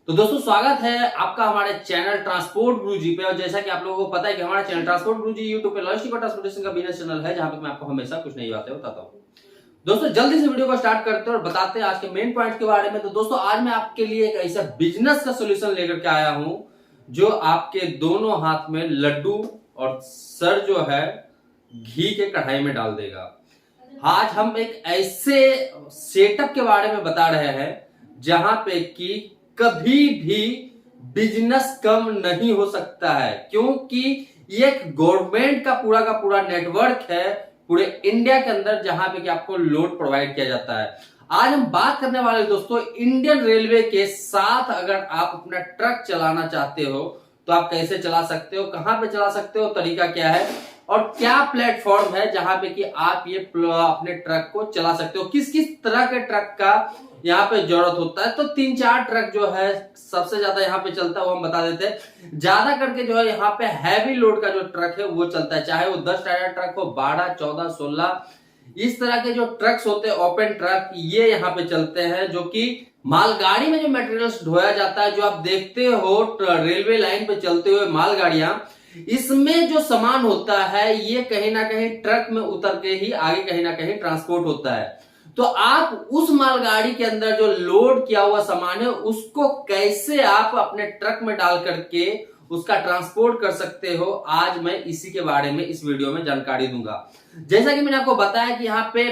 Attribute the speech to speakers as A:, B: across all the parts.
A: तो दोस्तों स्वागत है आपका हमारे चैनल ट्रांसपोर्ट गुरुजी पे। और जैसा कि आप लोगों को पता है कि हमारा चैनल ट्रांसपोर्ट गुरुजी यूट्यूब पे लॉजिस्टिक और ट्रांसपोर्टेशन का बिजनेस चैनल है, जहां पे मैं आपको हमेशा कुछ नई बातें बताता हूं। दोस्तों जल्दी से वीडियो को स्टार्ट करते हैं और बताते हैं आज के मेन पॉइंट के बारे में। तो दोस्तों आज मैं आपके लिए एक ऐसा बिजनेस का सोल्यूशन लेकर के आया हूं जो आपके दोनों हाथ में लड्डू और सर जो है घी के कढ़ाई में डाल देगा। आज हम एक ऐसे सेटअप के बारे में बता रहे हैं जहां पे कि कभी भी बिजनेस कम नहीं हो सकता है, क्योंकि ये एक गवर्नमेंट का पूरा नेटवर्क है पूरे इंडिया के अंदर, जहां पे कि आपको लोड प्रोवाइड किया जाता है। आज हम बात करने वाले दोस्तों इंडियन रेलवे के साथ अगर आप अपना ट्रक चलाना चाहते हो तो आप कैसे चला सकते हो, कहां पे चला सकते हो, तरीका क्या है और क्या प्लेटफॉर्म है जहां पे कि आप ये अपने ट्रक को चला सकते हो, किस किस तरह के ट्रक का यहाँ पे जरूरत होता है। तो 3-4 ट्रक जो है सबसे ज्यादा यहाँ पे चलता है वो हम बता देते हैं। ज्यादा करके जो है यहाँ पे हैवी लोड का जो ट्रक है वो चलता है, चाहे वो 10 टायर ट्रक हो, 12, 14, 16 इस तरह के जो ट्रक्स होते हैं ओपन ट्रक, ये यहाँ पे चलते हैं, जो कि मालगाड़ी में जो मटेरियल्स ढोया जाता है, जो आप देखते हो रेलवे लाइन पे चलते हुए मालगाड़ियां, इसमें जो सामान होता है ये कहीं ना कहीं ट्रक में उतर के ही आगे कहीं ना कहीं ट्रांसपोर्ट होता है। तो आप उस मालगाड़ी के अंदर जो लोड किया हुआ सामान है उसको कैसे आप अपने ट्रक में डाल करके उसका ट्रांसपोर्ट कर सकते हो, आज मैं इसी के बारे में इस वीडियो में जानकारी दूंगा। जैसा कि मैंने आपको बताया कि यहाँ पे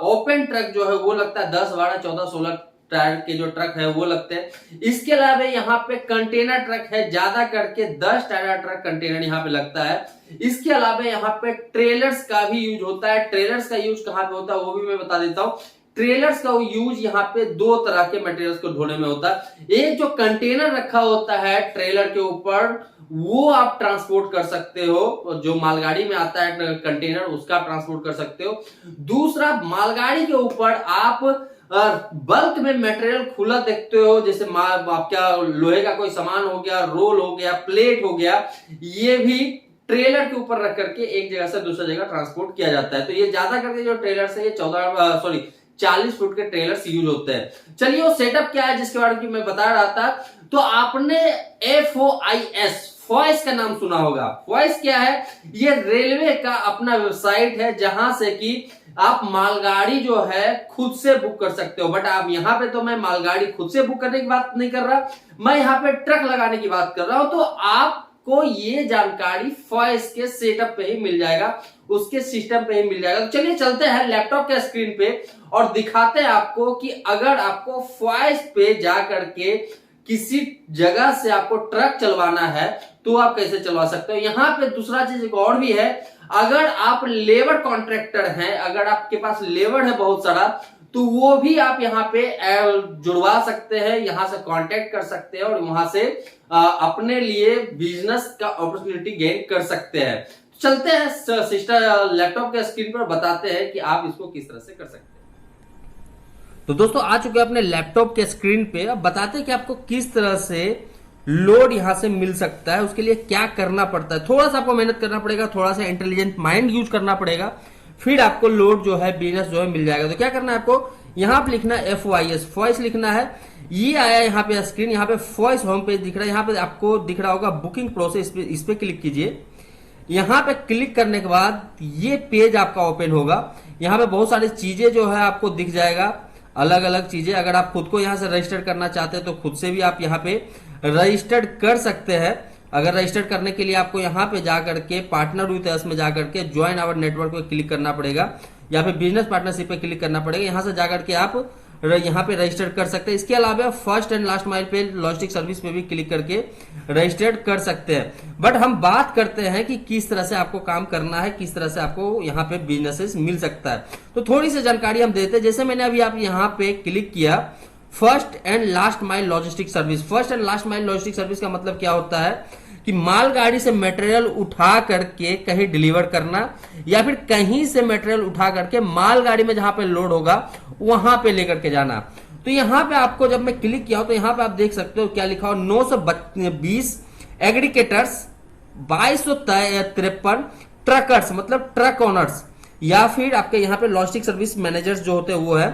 A: ओपन ट्रक जो है वो लगता है 10, 12, 14, 16 टायर के जो ट्रक है वो लगते हैं। इसके अलावा यहाँ पे कंटेनर ट्रक है, ज्यादा करके 10 टायर ट्रक कंटेनर यहाँ पे लगता है। इसके अलावा यहाँ पे ट्रेलर्स का भी यूज होता है। ट्रेलर्स का यूज कहाँ पे होता है वो भी मैं बता देता हूँ। ट्रेलर्स का यूज यहाँ पे 2 तरह के मटेरियल्स को ढोने में होता है। एक जो कंटेनर रखा होता है ट्रेलर के ऊपर, वो आप ट्रांसपोर्ट कर सकते हो, जो मालगाड़ी में आता है कंटेनर उसका ट्रांसपोर्ट कर सकते हो। दूसरा, मालगाड़ी के ऊपर आप बल्क में मटेरियल खुला देखते हो, जैसे आपका लोहे का कोई सामान हो गया, रोल हो गया, प्लेट हो गया, ये भी ट्रेलर के ऊपर रख करके एक जगह से दूसरी जगह ट्रांसपोर्ट किया जाता है। तो ये ज्यादा करके जो ट्रेलर है ये 40 फुट के ट्रेलर्स यूज होते हैं। चलिए वो सेटअप क्या है जिसके बारे में मैं बता रहा था। तो आपने FOIS का नाम सुना होगा। FOIS क्या है? ये रेलवे का अपना वेबसाइट है जहां से कि आप मालगाड़ी जो है खुद से बुक कर सकते हो। बट आप यहाँ पे, तो मैं मालगाड़ी खुद से बुक करने की बात नहीं कर रहा, मैं यहाँ पे ट्रक लगाने की बात कर रहा हूं। तो आपको ये जानकारी FOIS के सेटअप पे ही मिल जाएगा, उसके सिस्टम पे ही मिल जाएगा। तो चलिए चलते हैं लैपटॉप के स्क्रीन पे और दिखाते हैं आपको कि अगर आपको FOIS पे जा करके किसी जगह से आपको ट्रक चलवाना है तो आप कैसे चलवा सकते हो। यहाँ पे दूसरा चीज एक और भी है, अगर आप लेबर कॉन्ट्रैक्टर हैं, अगर आपके पास लेबर है बहुत सारा, तो वो भी आप यहाँ पे जुड़वा सकते हैं, यहाँ से कांटेक्ट कर सकते हैं और वहां से अपने लिए बिजनेस का अपॉर्चुनिटी गेन कर सकते हैं। चलते हैं सिस्टर लैपटॉप के स्क्रीन पर, बताते हैं कि आप इसको किस तरह से कर सकते हैं। तो दोस्तों आ चुके हैं अपने लैपटॉप के स्क्रीन पे। अब बताते हैं कि आपको किस तरह से लोड यहां से मिल सकता है, उसके लिए क्या करना पड़ता है। थोड़ा सा आपको मेहनत करना पड़ेगा, थोड़ा सा इंटेलिजेंट माइंड यूज करना पड़ेगा, फिर आपको लोड जो है बिजनेस जो है मिल जाएगा। तो क्या करना है आपको, यहाँ पे लिखना है FOIS लिखना है। ये आया यहाँ पे स्क्रीन, यहाँ पे FOIS होम पेज दिख रहा है, यहाँ पे आपको दिख रहा होगा बुकिंग प्रोसेस, इस पे क्लिक कीजिए। यहाँ पे क्लिक करने के बाद ये पेज आपका ओपन होगा। यहाँ पे बहुत सारी चीजें जो है आपको दिख जाएगा, अलग अलग चीजें। अगर आप खुद को यहाँ से रजिस्टर करना चाहते हैं तो खुद से भी आप यहाँ पे रजिस्टर्ड कर सकते हैं। अगर रजिस्टर करने के लिए आपको यहाँ पे जाकर के पार्टनर विथ अस में जाकर के ज्वाइन आवर नेटवर्क पे क्लिक करना पड़ेगा, या फिर बिजनेस पार्टनरशिप पे क्लिक करना पड़ेगा। यहाँ से जाकर के आप यहाँ पे रजिस्टर कर सकते हैं। इसके अलावा फर्स्ट एंड लास्ट माइल पे लॉजिस्टिक सर्विस पे भी क्लिक करके रजिस्टर्ड कर सकते हैं। बट हम बात करते हैं कि किस तरह से आपको काम करना है, किस तरह से आपको यहाँ पे बिजनेसेस मिल सकता है। तो थोड़ी सी जानकारी हम देते हैं। जैसे मैंने अभी आप यहाँ पे क्लिक किया, first and last mile logistic service. First and last mile logistic service का मतलब क्या होता है कि मालगाड़ी से मटेरियल उठा करके कहीं डिलीवर करना, या फिर कहीं से मटेरियल उठा करके मालगाड़ी में जहां पे लोड होगा वहां पे लेकर के जाना। तो यहाँ पे आपको, जब मैं क्लिक किया हूं तो यहाँ पे आप देख सकते हो क्या लिखा हो, 920 एग्रीकेटर्स, 2253 ट्रकर्स मतलब ट्रक ओनर्स, या फिर आपके यहाँ पे लॉजिस्टिक सर्विस मैनेजर्स जो होते हैं वो है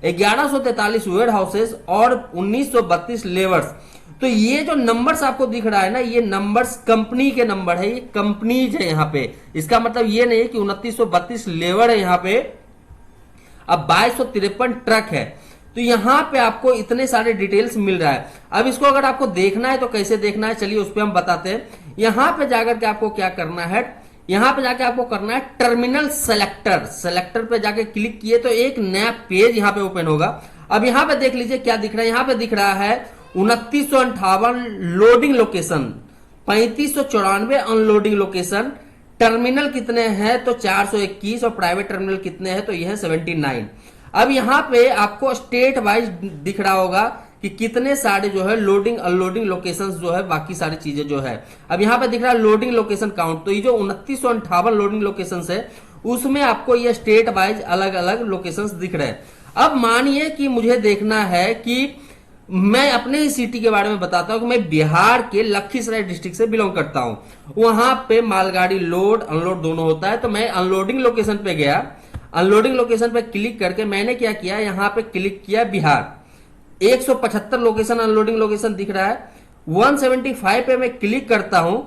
A: 1143 वेयर हाउसेस और 1932 लेबर्स। तो ये जो नंबर्स आपको दिख रहा है ना, ये नंबर्स कंपनी के नंबर है, ये कंपनीज है यहाँ पे। इसका मतलब ये नहीं है कि 2932 लेबर है यहाँ पे, अब 2253 ट्रक है। तो यहाँ पे आपको इतने सारे डिटेल्स मिल रहा है। अब इसको अगर आपको देखना है तो कैसे देखना है, चलिए उस पर हम बताते हैं। यहाँ पे जाकर के आपको क्या करना है, यहाँ पे जाके आपको करना है टर्मिनल सेलेक्टर। सेलेक्टर पे जाके क्लिक किए तो एक नया पेज यहाँ पे ओपन होगा। अब यहाँ पे देख लीजिए क्या दिख रहा है, यहाँ पे दिख रहा है 2958 loading location, 3594 unloading location. Terminal कितने हैं तो 421, और प्राइवेट टर्मिनल कितने हैं तो यह है 79। अब यहाँ पे आपको स्टेट वाइज दिख रहा होगा कि कितने सारे जो है लोडिंग अनलोडिंग लोकेशंस जो है, बाकी सारी चीजें जो है। अब यहाँ पे दिख रहा है लोडिंग लोकेशन काउंट, तो ये जो 2958 लोडिंग लोकेशंस है उसमें आपको ये स्टेट वाइज अलग अलग लोकेशंस दिख रहे हैं। अब मानिए कि मुझे देखना है कि मैं अपने ही सिटी के बारे में बताता हूं कि मैं बिहार के लखीसराय डिस्ट्रिक्ट से बिलोंग करता हूं। वहां पे मालगाड़ी लोड अनलोड दोनों होता है। तो मैं अनलोडिंग लोकेशन पे गया, अनलोडिंग लोकेशन पे क्लिक करके मैंने क्या किया, यहां पे क्लिक किया बिहार। 175 लोकेशन अनलोडिंग लोकेशन दिख रहा है। 175 पे मैं क्लिक करता हूं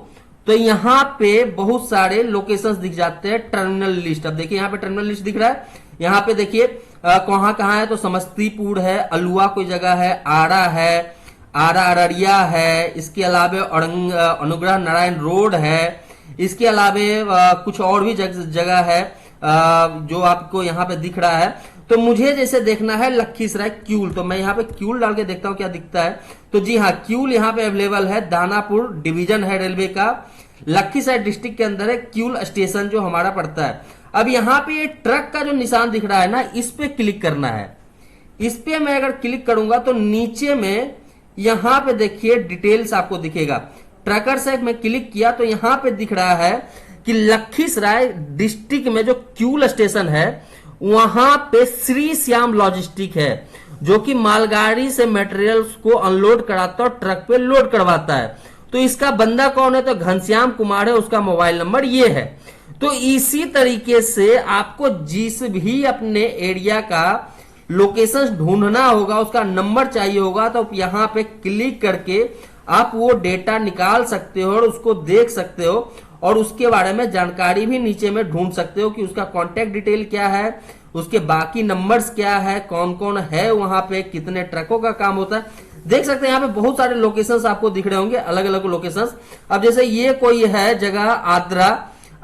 A: तो यहां पे बहुत सारे लोकेशंस दिख जाते हैं। टर्मिनल लिस्ट, अब देखिए यहां पे टर्मिनल लिस्ट दिख रहा है। यहां पे देखिए कहां कहां है तो समस्तीपुर है, अलुआ कोई जगह है, आरा है, आरा अररिया है, इसके अलावे अनुग्रह नारायण रोड है, इसके अलावे कुछ और भी जगह है जो आपको यहाँ पे दिख रहा है। तो मुझे जैसे देखना है लखीसराय क्यूल, तो मैं यहाँ पे क्यूल डाल के देखता हूँ क्या दिखता है। तो जी हाँ, क्यूल यहाँ पे अवेलेबल है। दानापुर डिवीजन है रेलवे का, लखीसराय डिस्ट्रिक्ट के अंदर है क्यूल स्टेशन जो हमारा पड़ता है। अब यहाँ पे ये ट्रक का जो निशान दिख रहा है ना, इस पे क्लिक करना है। इस पे मैं अगर क्लिक करूंगा तो नीचे में यहाँ पे देखिए डिटेल्स आपको दिखेगा। ट्रकर से मैं क्लिक किया तो यहाँ पे दिख रहा है कि लखीसराय डिस्ट्रिक्ट में जो क्यूल स्टेशन है वहां पे श्री श्याम लॉजिस्टिक है, जो कि मालगाड़ी से मटेरियल्स को अनलोड कराता और ट्रक पे लोड करवाता है। तो इसका बंदा कौन है तो घनश्याम कुमार है, उसका मोबाइल नंबर ये है। तो इसी तरीके से आपको जिस भी अपने एरिया का लोकेशन ढूंढना होगा, उसका नंबर चाहिए होगा, तो यहाँ पे क्लिक करके आप वो डेटा निकाल सकते हो और उसको देख सकते हो, और उसके बारे में जानकारी भी नीचे में ढूंढ सकते हो कि उसका कॉन्टेक्ट डिटेल क्या है, उसके बाकी नंबर्स क्या है, कौन कौन है वहां पे, कितने ट्रकों का काम होता है। देख सकते हैं यहाँ पे बहुत सारे लोकेशंस आपको दिख रहे होंगे, अलग अलग लोकेशंस। अब जैसे ये कोई है जगह आद्रा,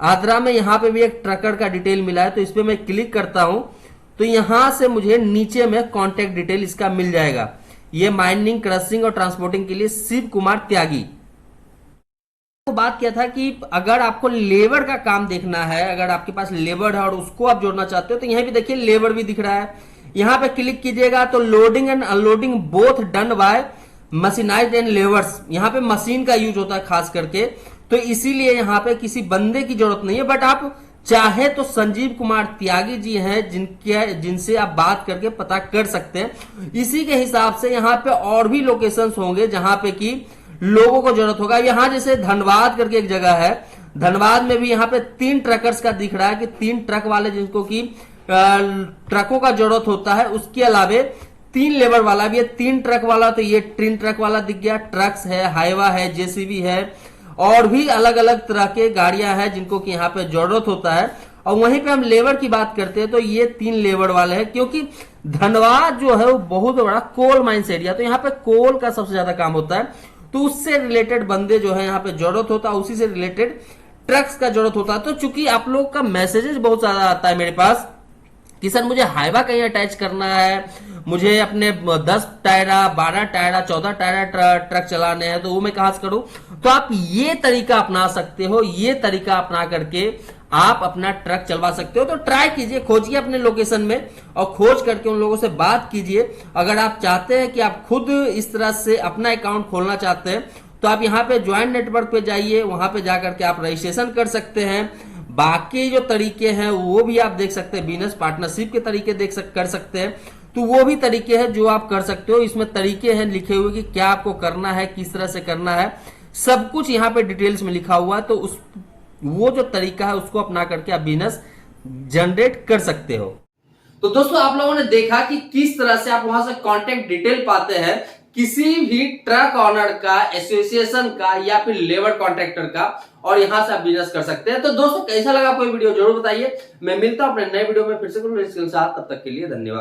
A: आद्रा में यहाँ पे भी एक ट्रकर का डिटेल मिला है। तो इस पे मैं क्लिक करता हूं तो यहां से मुझे नीचे में कॉन्टेक्ट डिटेल इसका मिल जाएगा। ये माइनिंग, क्रशिंग और ट्रांसपोर्टिंग के लिए शिव कुमार त्यागी। तो बात किया था कि अगर आपको लेबर का काम देखना है, अगर आपके पास लेबर है और उसको आप जोड़ना चाहते हो, तो यहां भी देखिए लेबर भी दिख रहा है। यहां पे क्लिक कीजिएगा तो loading and unloading both done by mechanised and labours. यहाँ पे मशीन का यूज होता है खास करके, तो इसीलिए यहाँ पे किसी बंदे की जरूरत नहीं है। बट आप चाहे तो संजीव कुमार त्यागी जी हैं जिनसे आप बात करके पता कर सकते हैं। इसी के हिसाब से यहाँ पे और भी लोकेशंस होंगे जहां पे कि लोगों को जरूरत होगा। यहाँ जैसे धनबाद करके एक जगह है, धनबाद में भी यहाँ पे 3 ट्रकर्स का दिख रहा है कि 3 ट्रक वाले जिनको की ट्रकों का जरूरत होता है। उसके अलावे 3 लेबर वाला भी है, 3 ट्रक वाला, तो ये 3 ट्रक वाला दिख गया। ट्रक्स है, हाईवा है, जेसीबी है, और भी अलग अलग तरह के गाड़ियां हैं जिनको कि यहाँ पे जरूरत होता है। और वहीं पे हम लेबर की बात करते हैं तो ये 3 लेबर वाले हैं, क्योंकि धनबाद जो है वो बहुत बड़ा कोल माइंस एरिया, तो यहाँ पे कोल का सबसे ज्यादा काम होता है। तो उससे रिलेटेड बंदे जो है यहाँ पे जरूरत होता है, उसी से रिलेटेड ट्रक्स का जरूरत होता है। तो चूंकि आप लोग का मैसेजेस बहुत ज्यादा आता है मेरे पास कि सर मुझे हाईवा कहीं अटैच करना है, मुझे अपने 10 टायरा, 12 टायरा, 14 टायरा ट्रक चलाने हैं, तो वो मैं कहां से करूं। तो आप ये तरीका अपना सकते हो, ये तरीका अपना करके आप अपना ट्रक चलवा सकते हो। तो ट्राई कीजिए, खोजिए अपने लोकेशन में और खोज करके उन लोगों से बात कीजिए। अगर आप चाहते हैं कि आप खुद इस तरह से अपना अकाउंट खोलना चाहते हैं तो आप यहाँ पे ज्वाइन नेटवर्क पे जाइए, वहां पे जाकर के आप रजिस्ट्रेशन कर सकते हैं। बाकी जो तरीके हैं वो भी आप देख सकते हैं, बिजनेस पार्टनरशिप के तरीके कर सकते हैं, तो वो भी तरीके हैं जो आप कर सकते हो। इसमें तरीके हैं लिखे हुए कि क्या आपको करना है, किस तरह से करना है, सब कुछ यहाँ पे डिटेल्स में लिखा हुआ है। तो वो जो तरीका है उसको अपना करके आप बिजनेस जनरेट कर सकते हो। तो दोस्तों आप लोगों ने देखा कि किस तरह से आप वहां से कांटेक्ट डिटेल पाते हैं, किसी भी ट्रक ऑनर का, एसोसिएशन का या फिर लेबर कॉन्ट्रैक्टर का, और यहां से आप बिजनेस कर सकते हैं। तो दोस्तों कैसा लगा कोई वीडियो जरूर बताइए। मैं मिलता हूं अपने नए वीडियो में फिर से कुछ इसके साथ, तब तक के लिए धन्यवाद।